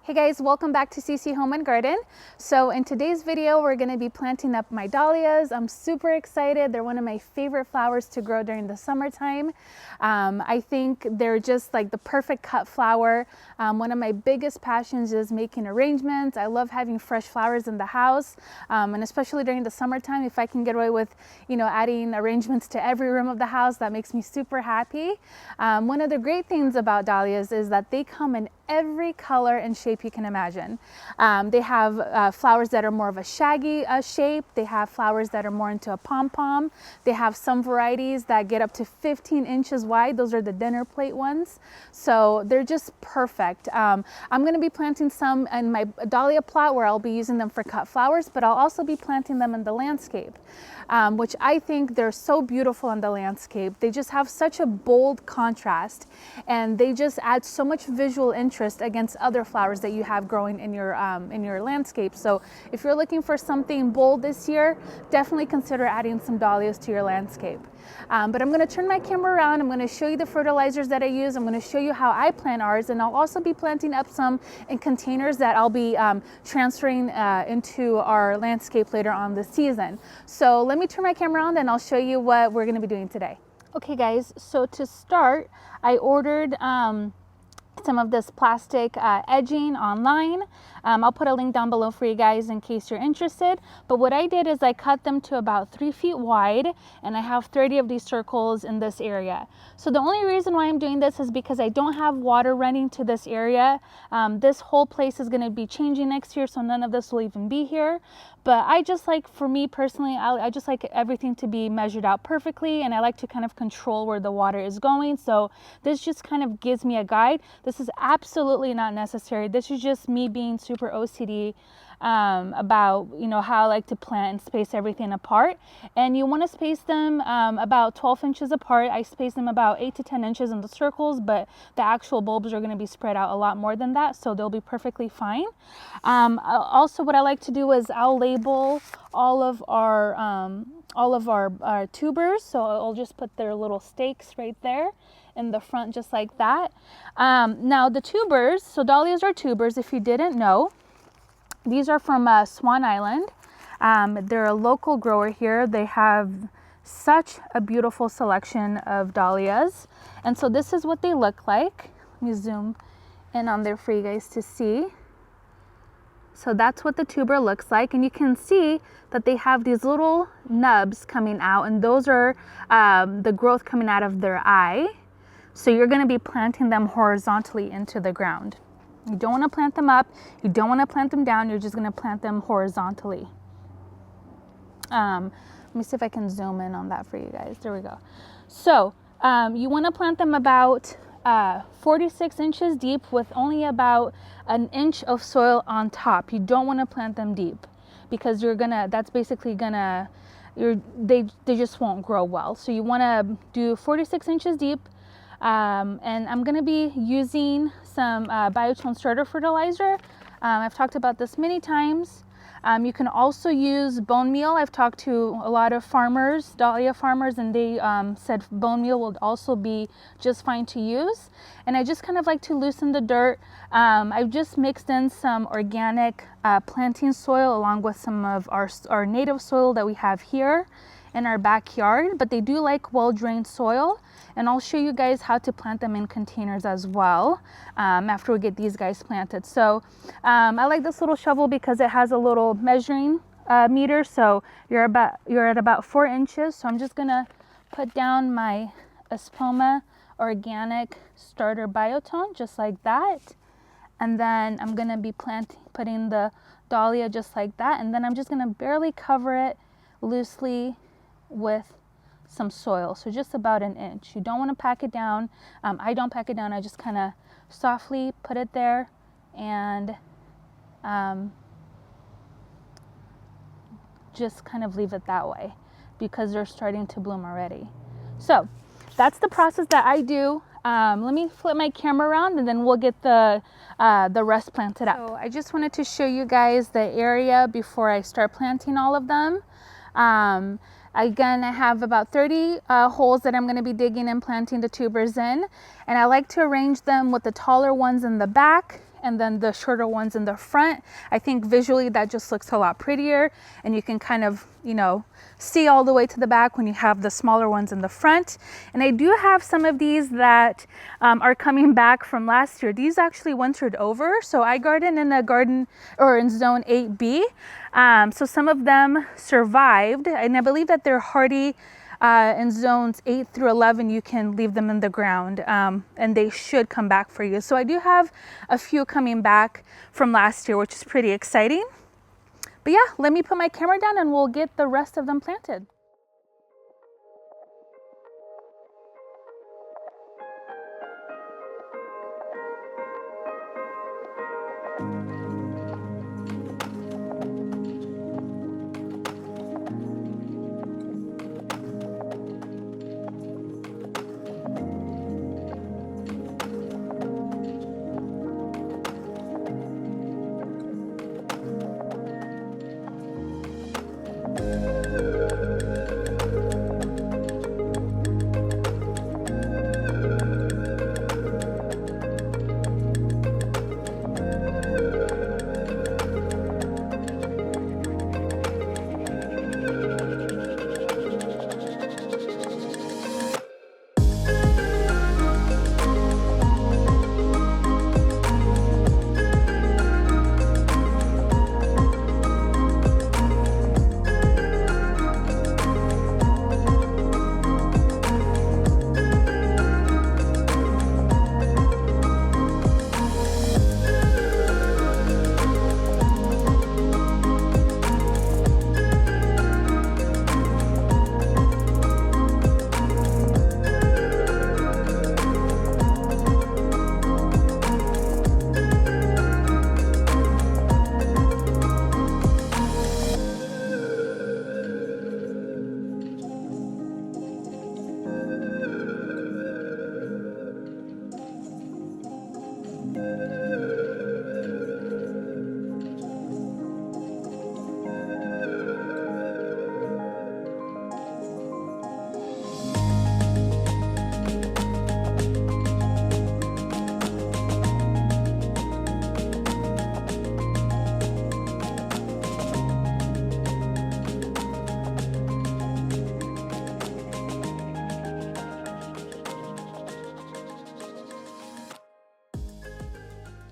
Hey guys, welcome back to CC Home and Garden. So in today's video, we're going to be planting up my dahlias. I'm super excited. They're one of my favorite flowers to grow during the summertime. I think they're just like the perfect cut flower. One of my biggest passions is making arrangements. I love having fresh flowers in the house, and especially during the summertime, if I can get away with, adding arrangements to every room of the house, that makes me super happy. One of the great things about dahlias is that they come in every color and shape you can imagine. They have flowers that are more of a shaggy shape. They have flowers that are more into a pom-pom. They have some varieties that get up to 15 inches wide. Those are the dinner plate ones. So they're just perfect. I'm going to be planting some in my dahlia plot where I'll be using them for cut flowers, but I'll also be planting them in the landscape, which I think they're so beautiful in the landscape. They just have such a bold contrast, and they just add so much visual interest against other flowers that you have growing in your landscape. So if you're looking for something bold this year, definitely consider adding some dahlias to your landscape. But I'm going to turn my camera around. I'm going to show you the fertilizers that I use. I'm going to show you how I plant ours, and I'll also be planting up some in containers that I'll be transferring into our landscape later on this season. So let me turn my camera on and I'll show you what we're going to be doing today. Okay guys, so to start, I ordered some of this plastic edging online. I'll put a link down below for you guys in case you're interested. But what I did is I cut them to about 3 feet wide, and I have 30 of these circles in this area. So the only reason why I'm doing this is because I don't have water running to this area. This whole place is going to be changing next year, so none of this will even be here. But I just like, for me personally, I just like everything to be measured out perfectly, and I like to kind of control where the water is going. So this just kind of gives me a guide. This is absolutely not necessary. This is just me being super OCD about how I like to plant and space everything apart. And you want to space them about 12 inches apart. I space them about 8 to 10 inches in the circles, but the actual bulbs are going to be spread out a lot more than that, so they'll be perfectly fine. Also, what I like to do is I'll label all of our tubers, so I'll just put their little stakes right there in the front, just like that. Now the tubers, so dahlias are tubers if you didn't know. These are from Swan Island. They're a local grower here. They have such a beautiful selection of dahlias. And so this is what they look like. Let me zoom in on there for you guys to see. So that's what the tuber looks like. And you can see that they have these little nubs coming out, and those are the growth coming out of their eye. So you're going to be planting them horizontally into the ground. You don't want to plant them up. You don't want to plant them down. You're just going to plant them horizontally. Let me see if I can zoom in on that for you guys. There we go. So you want to plant them about 46 inches deep with only about an inch of soil on top. You don't want to plant them deep because that's basically they just won't grow well. So you want to do 46 inches deep. And I'm going to be using some biotone starter fertilizer. I've talked about this many times. You can also use bone meal. I've talked to a lot of farmers, dahlia farmers, and they said bone meal will also be just fine to use. And I just kind of like to loosen the dirt. I've just mixed in some organic planting soil along with some of our native soil that we have here in our backyard, but they do like well-drained soil. And I'll show you guys how to plant them in containers as well after we get these guys planted. So I like this little shovel because it has a little measuring meter. So you're at about 4 inches. So I'm just gonna put down my Espoma organic starter biotone just like that. And then I'm gonna be putting the dahlia just like that. And then I'm just gonna barely cover it loosely with some soil, so just about an inch. You don't want to pack it down. I don't pack it down. I just kind of softly put it there and just kind of leave it that way because they're starting to bloom already. So that's the process that I do. Let me flip my camera around and then we'll get the rest planted up. So I just wanted to show you guys the area before I start planting all of them. Again, I have about 30 holes that I'm going to be digging and planting the tubers in, and I like to arrange them with the taller ones in the back and then the shorter ones in the front. I think visually that just looks a lot prettier, and you can kind of, you know, see all the way to the back when you have the smaller ones in the front. And I do have some of these that are coming back from last year. These actually wintered over. So I garden in a garden or in zone 8B. So some of them survived, and I believe that they're hardy. In zones 8 through 11, you can leave them in the ground, and they should come back for you. So I do have a few coming back from last year, which is pretty exciting. But yeah, let me put my camera down and we'll get the rest of them planted.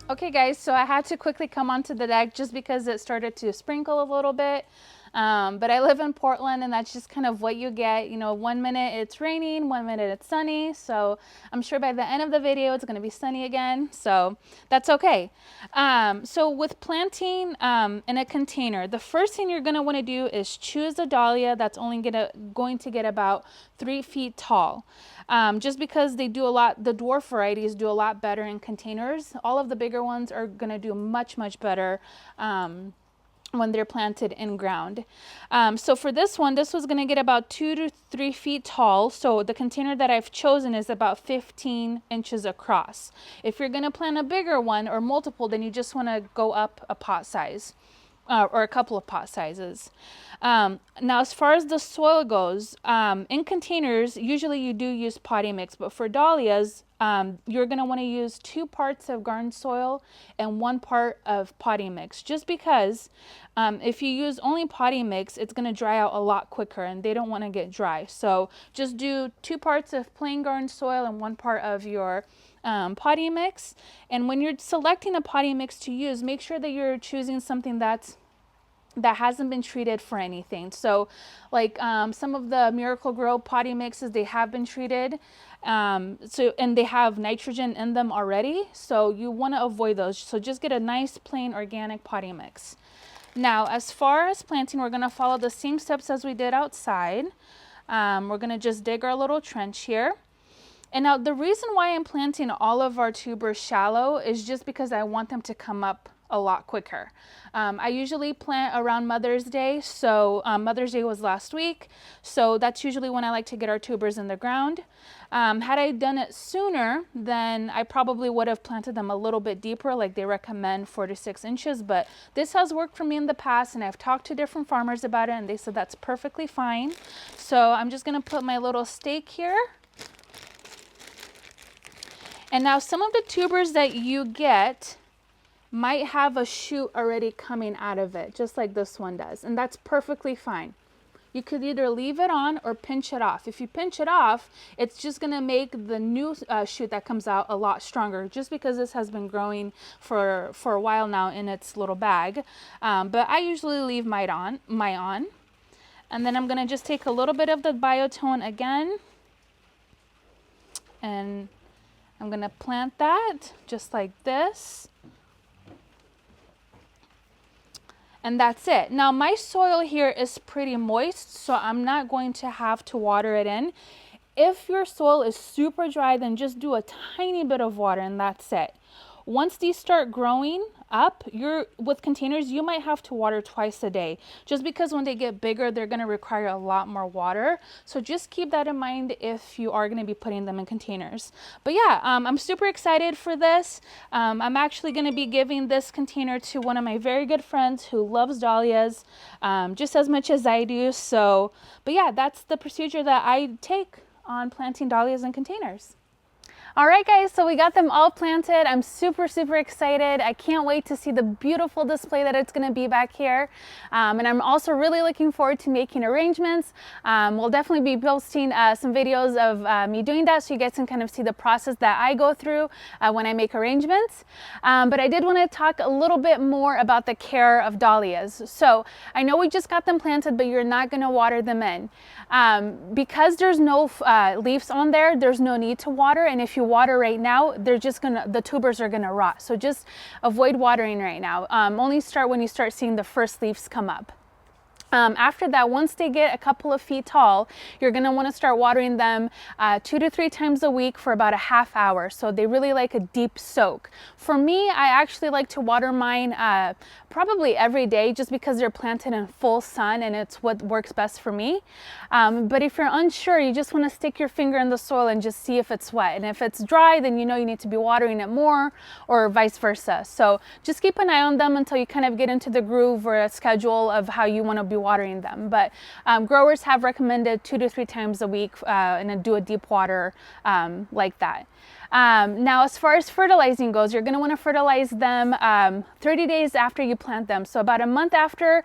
Okay guys, so I had to quickly come onto the deck just because it started to sprinkle a little bit. But I live in Portland, and that's just kind of what you get. You know, 1 minute it's raining, 1 minute it's sunny. So I'm sure by the end of the video it's going to be sunny again. So that's okay. So with planting in a container, the first thing you're going to want to do is choose a dahlia that's only going to get about 3 feet tall. Just because they do a lot, the dwarf varieties do a lot better in containers. All of the bigger ones are going to do much better when they're planted in ground. So for this one, this was going to get about 2 to 3 feet tall. So the container that I've chosen is about 15 inches across. If you're going to plant a bigger one or multiple, then you just want to go up a pot size. Or a couple of pot sizes. Now, as far as the soil goes, in containers, usually you do use potting mix, but for dahlias, you're going to want to use 2 parts of garden soil and 1 part of potting mix, just because if you use only potting mix, it's going to dry out a lot quicker, and they don't want to get dry. So just do 2 parts of plain garden soil and 1 part of your potting mix. And when you're selecting a potting mix to use, make sure that you're choosing something that hasn't been treated for anything. So like some of the Miracle-Gro potting mixes, they have been treated, and they have nitrogen in them already, so you want to avoid those. So just get a nice plain organic potting mix. Now, as far as planting, we're going to follow the same steps as we did outside. We're going to just dig our little trench here. And now the reason why I'm planting all of our tubers shallow is just because I want them to come up a lot quicker. I usually plant around Mother's Day. So Mother's Day was last week. So that's usually when I like to get our tubers in the ground. Had I done it sooner, then I probably would have planted them a little bit deeper, like they recommend 4 to 6 inches. But this has worked for me in the past, and I've talked to different farmers about it, and they said that's perfectly fine. So I'm just going to put my little stake here. And now some of the tubers that you get, might have a shoot already coming out of it, just like this one does, and that's perfectly fine. You could either leave it on or pinch it off. If you pinch it off, it's just gonna make the new shoot that comes out a lot stronger, just because this has been growing for a while now in its little bag. But I usually leave mine on. And then I'm gonna just take a little bit of the biotone again, and I'm gonna plant that just like this. And that's it. Now my soil here is pretty moist, so I'm not going to have to water it in. If your soil is super dry, then just do a tiny bit of water and that's it. Once these start growing up, with containers, you might have to water twice a day, just because when they get bigger, they're going to require a lot more water. So just keep that in mind if you are going to be putting them in containers. But yeah, I'm super excited for this. I'm actually going to be giving this container to one of my very good friends who loves dahlias just as much as I do. So, but yeah, that's the procedure that I take on planting dahlias in containers. All right, guys, so we got them all planted. I'm super, super excited. I can't wait to see the beautiful display that it's gonna be back here. And I'm also really looking forward to making arrangements. We'll definitely be posting some videos of me doing that, so you guys can kind of see the process that I go through when I make arrangements. But I did wanna talk a little bit more about the care of dahlias. So I know we just got them planted, but you're not gonna water them in. Because there's no leaves on there, there's no need to water. And if you water right now, the tubers are gonna rot. So just avoid watering right now. Only start when you start seeing the first leaves come up. After that, once they get a couple of feet tall, you're going to want to start watering them 2 to 3 times a week for about a half hour. So they really like a deep soak. For me, I actually like to water mine probably every day, just because they're planted in full sun and it's what works best for me. But if you're unsure, you just want to stick your finger in the soil and just see if it's wet. And if it's dry, then you know you need to be watering it more, or vice versa. So just keep an eye on them until you kind of get into the groove or a schedule of how you want to be watering them. But growers have recommended 2 to 3 times a week and then do a deep water like that. Now, as far as fertilizing goes, you're going to want to fertilize them 30 days after you plant them. So about a month after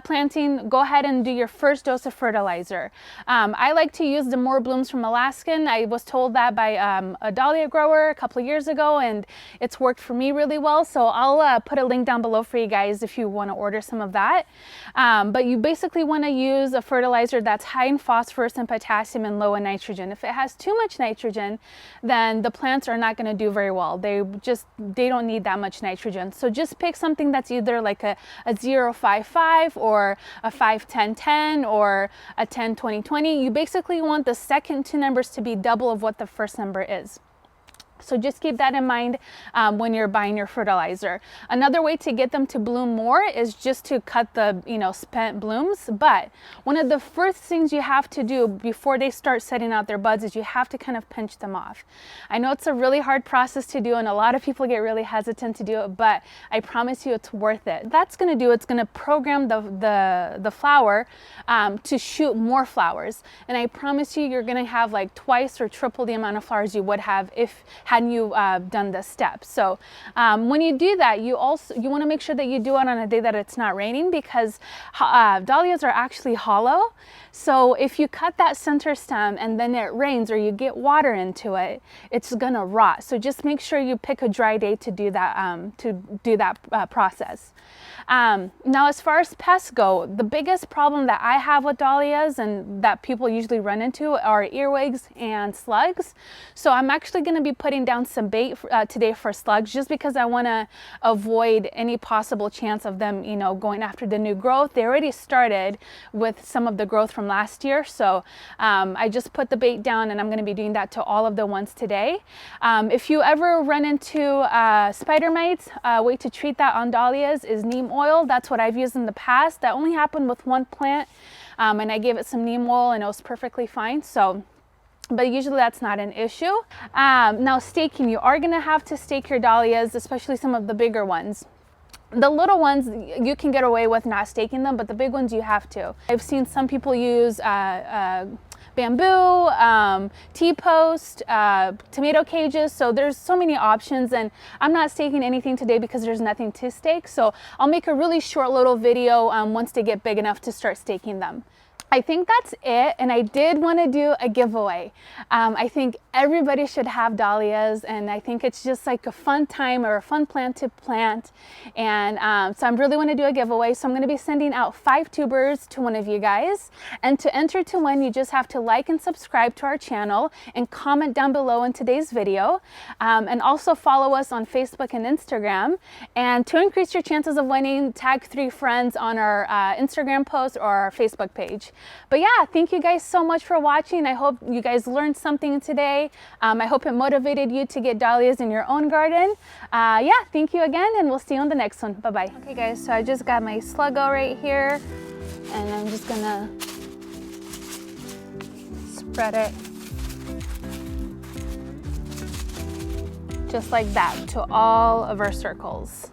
planting, go ahead and do your first dose of fertilizer. I like to use the More Blooms from Alaskan. I was told that by a dahlia grower a couple of years ago, and it's worked for me really well. So I'll put a link down below for you guys if you want to order some of that. But you basically want to use a fertilizer that's high in phosphorus and potassium and low in nitrogen. If it has too much nitrogen, then the plants are not going to do very well. They don't need that much nitrogen. So just pick something that's either like a 0-5-5 or a 5-10-10 or a 10-20-20. You basically want the second 2 numbers to be double of what the first number is. So just keep that in mind when you're buying your fertilizer. Another way to get them to bloom more is just to cut the spent blooms. But one of the first things you have to do before they start setting out their buds is you have to kind of pinch them off. I know it's a really hard process to do, and a lot of people get really hesitant to do it, but I promise you it's worth it. That's going to do, it's going to program the flower to shoot more flowers. And I promise you, you're going to have like twice or triple the amount of flowers you would have hadn't you done this step. So when you do that, you want to make sure that you do it on a day that it's not raining, because dahlias are actually hollow. So if you cut that center stem and then it rains or you get water into it, it's gonna rot. So just make sure you pick a dry day to do that process. Now, as far as pests go, the biggest problem that I have with dahlias and that people usually run into are earwigs and slugs. So I'm actually going to be putting down some bait today for slugs, just because I want to avoid any possible chance of them, going after the new growth. They already started with some of the growth from last year. So I just put the bait down, and I'm going to be doing that to all of the ones today. If you ever run into spider mites, a way to treat that on dahlias is neem oil. That's what I've used in the past. That only happened with one plant, and I gave it some neem oil and it was perfectly fine. So, but usually that's not an issue. Now, staking, you are going to have to stake your dahlias, especially some of the bigger ones. The little ones, you can get away with not staking them, but the big ones you have to. I've seen some people use bamboo, T-post, tomato cages. So there's so many options, and I'm not staking anything today because there's nothing to stake. So I'll make a really short little video once they get big enough to start staking them. I think that's it, and I did want to do a giveaway. I think everybody should have dahlias, and I think it's just like a fun time or a fun plant to plant. And so I really want to do a giveaway. So I'm going to be sending out 5 tubers to one of you guys. And to enter to win, you just have to like and subscribe to our channel and comment down below in today's video. And also follow us on Facebook and Instagram. And to increase your chances of winning, tag 3 friends on our Instagram post or our Facebook page. But yeah, thank you guys so much for watching. I hope you guys learned something today. I hope it motivated you to get dahlias in your own garden. Yeah, thank you again, and we'll see you on the next one. Bye-bye. Okay guys, so I just got my sluggo right here, and I'm just gonna spread it just like that to all of our circles.